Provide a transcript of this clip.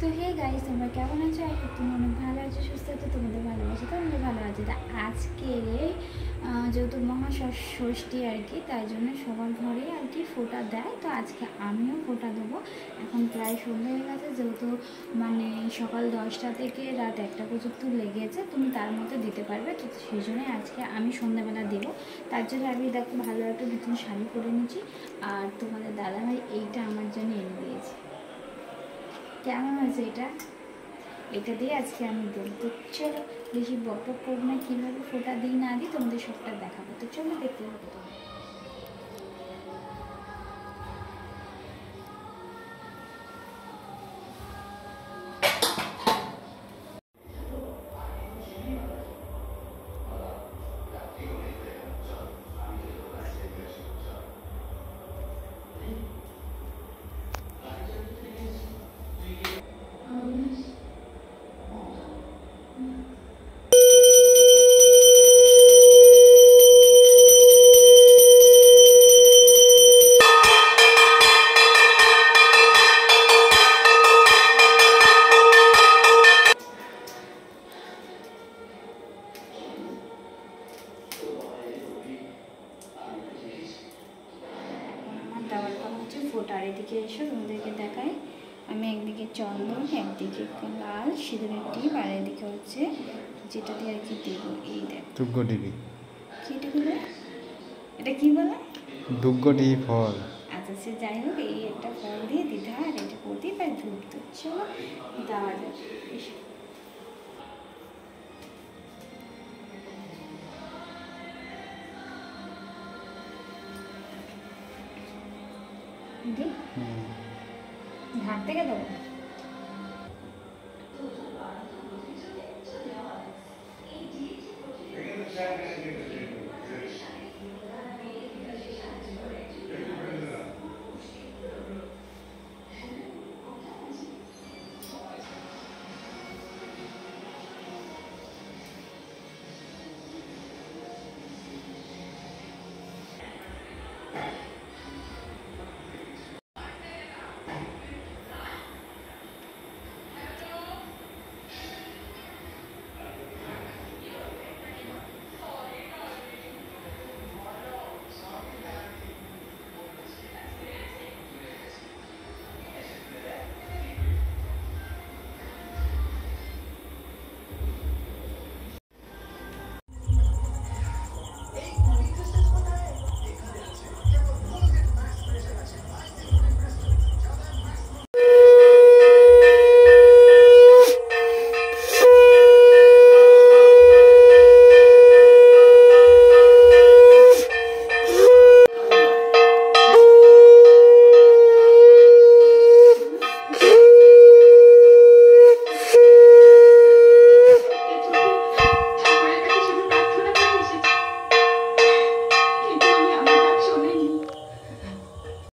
তো hey guys, তোমরা কেমন আছো? আই হোপ তোমরা অনেক ভালো আছো, সুস্থ আছো, তোমাদের ভালোবাসা তো আমরা ভালো আছি। তা আজকে যেহেতু মহাষষ্ঠী আর কি, তাই জন্য সবার ঘরে আর কি ফোঁটা দেয়। তো আজকে আমিও ফোঁটা দেবো। এখন প্রায় সন্ধ্যা হয়ে গেছে, যেহেতু মানে সকাল 10টা থেকে রাত 1টা পর্যন্ত লেগেছে, তুমি তার মধ্যে দিতে পারবে। তো সেই জন্যই আজকে আমি সন্ধ্যাবেলা দেবো। তার জন্য আমি দেখো ভালো একটা নতুন শাড়ি পরে নিচ্ছি, আর তোমাদের দাদাভাই এইটা আমার জন্য এনে দিয়েছে। কেমন আছে এটা দিয়ে আজকে আমি দেবো। তো চলো, বেশি বক বক করবো না, কীভাবে ফোঁটা দিই না দিই তোমাদের সবটা দেখাবো। তো চলো দেখতে হবে। দেওয়ার পর হচ্ছে ফোঁটার এদিকে এসো, তোমাদেরকে দেখায়। আমি একদিকে চন্দন, একদিকে লাল সিঁদুরের টিপ, আর এদিকে হচ্ছে যেটা দিয়ে আর কি দেবো, এই দেখ দুগ্গটিপি। কি বলে এটা, কি বলে? দুগ্গটি ফল। আচ্ছা, সে যাই হোক, এই একটা ফল দিয়ে দিতে হয়, আর এটা প্রদীপ আর ধূপ। তো চলো দেওয়া যাবে। ঘাট থেকে দেবো।